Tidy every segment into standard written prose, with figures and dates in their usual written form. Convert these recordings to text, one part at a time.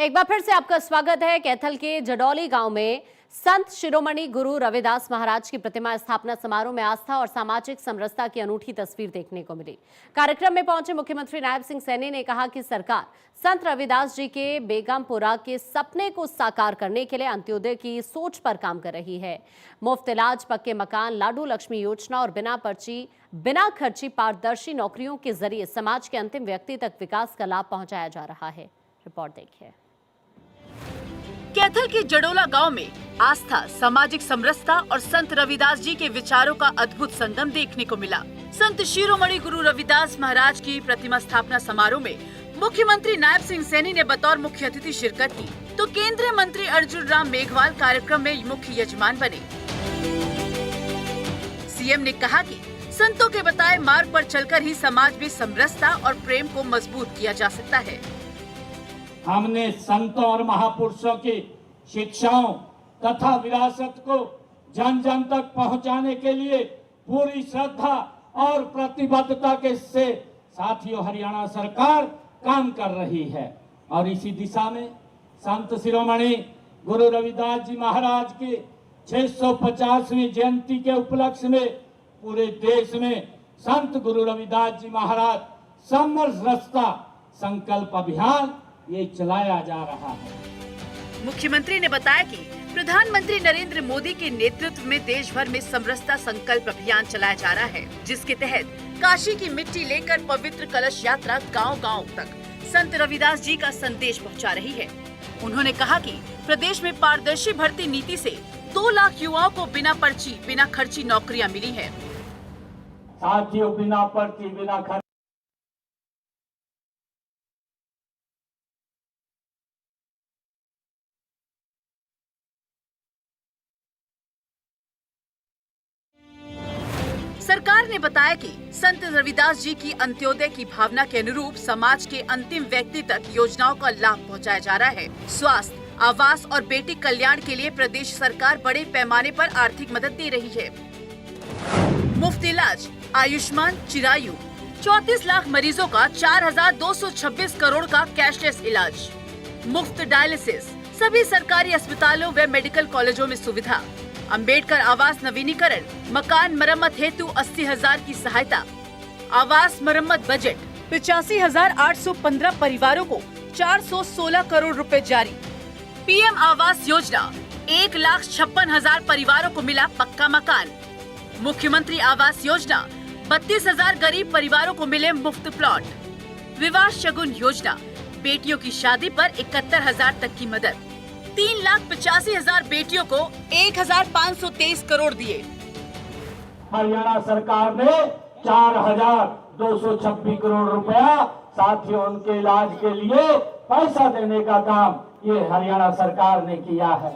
एक बार फिर से आपका स्वागत है। कैथल के जडौली गांव में संत शिरोमणि गुरु रविदास महाराज की प्रतिमा स्थापना समारोह में आस्था और सामाजिक समरसता की अनूठी तस्वीर देखने को मिली। कार्यक्रम में पहुंचे मुख्यमंत्री नायब सिंह सैनी ने कहा कि सरकार संत रविदास जी के बेगमपुरा के सपने को साकार करने के लिए अंत्योदय की सोच पर काम कर रही है। मुफ्त इलाज, पक्के मकान, लाडू लक्ष्मी योजना और बिना खर्ची पारदर्शी नौकरियों के जरिए समाज के अंतिम व्यक्ति तक विकास का लाभ पहुंचाया जा रहा है। रिपोर्ट देखिए। कैथल के जडोला गांव में आस्था, सामाजिक समरसता और संत रविदास जी के विचारों का अद्भुत संगम देखने को मिला। संत शिरोमणि गुरु रविदास महाराज की प्रतिमा स्थापना समारोह में मुख्यमंत्री नायब सिंह सैनी ने बतौर मुख्य अतिथि शिरकत की, तो केंद्रीय मंत्री अर्जुन राम मेघवाल कार्यक्रम में मुख्य यजमान बने। सीएम ने कहा कि संतों के बताए मार्ग पर चलकर ही समाज में समरसता और प्रेम को मजबूत किया जा सकता है। हमने संतों और महापुरुषों की शिक्षाओं तथा विरासत को जन जन तक पहुंचाने के लिए पूरी श्रद्धा और प्रतिबद्धता के से साथियों हरियाणा सरकार काम कर रही है और इसी दिशा में संत शिरोमणि गुरु रविदास जी महाराज की 650वीं जयंती के उपलक्ष्य में पूरे देश में संत गुरु रविदास जी महाराज समरसता संकल्प अभियान ये चलाया जा रहा है। मुख्यमंत्री ने बताया कि प्रधानमंत्री नरेंद्र मोदी के नेतृत्व में देश भर में समरसता संकल्प अभियान चलाया जा रहा है, जिसके तहत काशी की मिट्टी लेकर पवित्र कलश यात्रा गांव-गांव तक संत रविदास जी का संदेश पहुंचा रही है। उन्होंने कहा कि प्रदेश में पारदर्शी भर्ती नीति से 2 लाख युवाओं को बिना पर्ची, बिना खर्ची नौकरियां मिली हैं। साथियों बिना पर्ची, बिना खर्ची सरकार ने बताया कि संत रविदास जी की अंत्योदय की भावना के अनुरूप समाज के अंतिम व्यक्ति तक योजनाओं का लाभ पहुंचाया जा रहा है। स्वास्थ्य, आवास और बेटी कल्याण के लिए प्रदेश सरकार बड़े पैमाने पर आर्थिक मदद दे रही है। मुफ्त इलाज, आयुष्मान चिरायु, 34 लाख मरीजों का 4,226 करोड़ का कैशलेस इलाज, मुफ्त डायलिसिस, सभी सरकारी अस्पतालों व मेडिकल कॉलेजों में सुविधा, अंबेडकर आवास नवीनीकरण, मकान मरम्मत हेतु 80,000 की सहायता, आवास मरम्मत बजट 85,815 परिवारों को 416 करोड़ रुपए जारी। पीएम आवास योजना 1,56,000 परिवारों को मिला पक्का मकान। मुख्यमंत्री आवास योजना 32,000 गरीब परिवारों को मिले मुफ्त प्लॉट। विवाह शगुन योजना, बेटियों की शादी पर 71,000 तक की मदद। 3,85,000 बेटियों को 1,523 करोड़ दिए। हरियाणा सरकार ने 4,226 करोड़ रुपया साथियों उनके इलाज के लिए पैसा देने का काम ये हरियाणा सरकार ने किया है।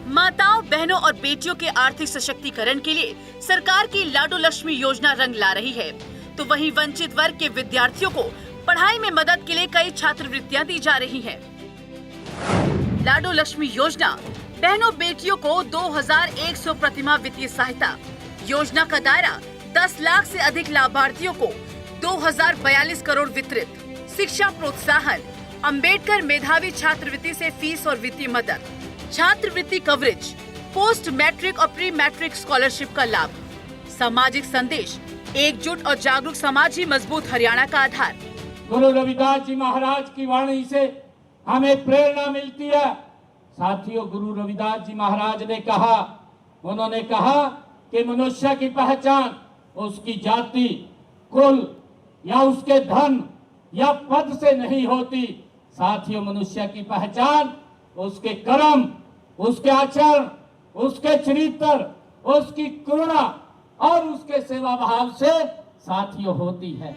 माताओं, बहनों और बेटियों के आर्थिक सशक्तिकरण के लिए सरकार की लाडू लक्ष्मी योजना रंग ला रही है, तो वहीं वंचित वर्ग के विद्यार्थियों को पढ़ाई में मदद के लिए कई छात्रवृत्तियां दी जा रही हैं। लाडू लक्ष्मी योजना, बहनों बेटियों को 2,100 प्रतिमा वित्तीय सहायता। योजना का दायरा 10 लाख से अधिक लाभार्थियों को 2,042 करोड़ वितरित। शिक्षा प्रोत्साहन, अंबेडकर मेधावी छात्रवृत्ति से फीस और वित्तीय मदद, छात्रवृत्ति कवरेज, पोस्ट मैट्रिक और प्री मैट्रिक स्कॉलरशिप का लाभ। सामाजिक संदेश, एकजुट और जागरूक समाज ही मजबूत हरियाणा का आधार। गुरु रविदास जी महाराज की वाणी से हमें प्रेरणा मिलती है। साथियों, गुरु रविदास जी महाराज ने कहा, उन्होंने कहा कि मनुष्य की पहचान उसकी जाति, कुल या उसके धन या पद से नहीं होती। साथियों, मनुष्य की पहचान उसके कर्म, उसके आचरण, उसके चरित्र, उसकी करुणा और उसके सेवा भाव से साथियों होती है।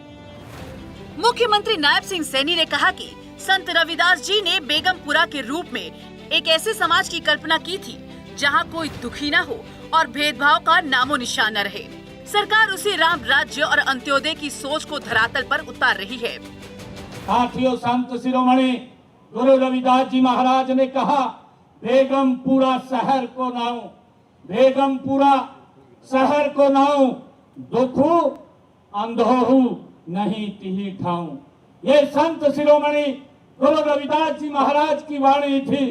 मुख्यमंत्री नायब सिंह सैनी ने कहा कि संत रविदास जी ने बेगमपुरा के रूप में एक ऐसे समाज की कल्पना की थी जहां कोई दुखी न हो और भेदभाव का नामो निशान न रहे। सरकार उसी राम राज्य और अंत्योदय की सोच को धरातल पर उतार रही है। साथियों, संत शिरोमणि गुरु रविदास जी महाराज ने कहा, बेगमपुरा शहर को नाऊ, बेगमपुरा शहर को नाऊ, दुखू अंधोहू नहीं तिही ठाऊ। ये संत शिरोमणि गुरु रविदास जी महाराज की वाणी थी।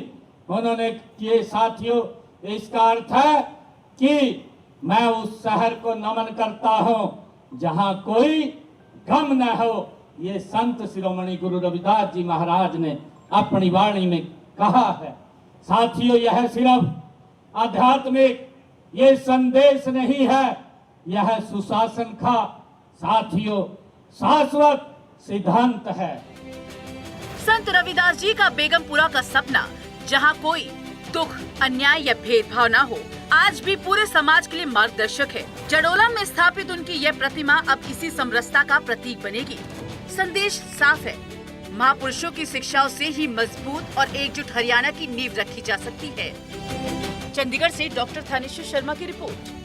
उन्होंने किए साथियों, इसका अर्थ है कि मैं उस शहर को नमन करता हूं जहां कोई गम न हो। ये संत शिरोमणि गुरु रविदास जी महाराज ने अपनी वाणी में कहा है। साथियों, यह सिर्फ आध्यात्मिक ये संदेश नहीं है, यह सुशासन का साथियों शाश्वत सिद्धांत है। संत रविदास जी का बेगमपुरा का सपना, जहां कोई दुख, अन्याय या भेदभाव न हो, आज भी पूरे समाज के लिए मार्गदर्शक है। जडोला में स्थापित उनकी यह प्रतिमा अब इसी समरसता का प्रतीक बनेगी। संदेश साफ है, महापुरुषों की शिक्षाओं से ही मजबूत और एकजुट हरियाणा की नींव रखी जा सकती है। चंडीगढ़ से डॉक्टर थानेश्वर शर्मा की रिपोर्ट।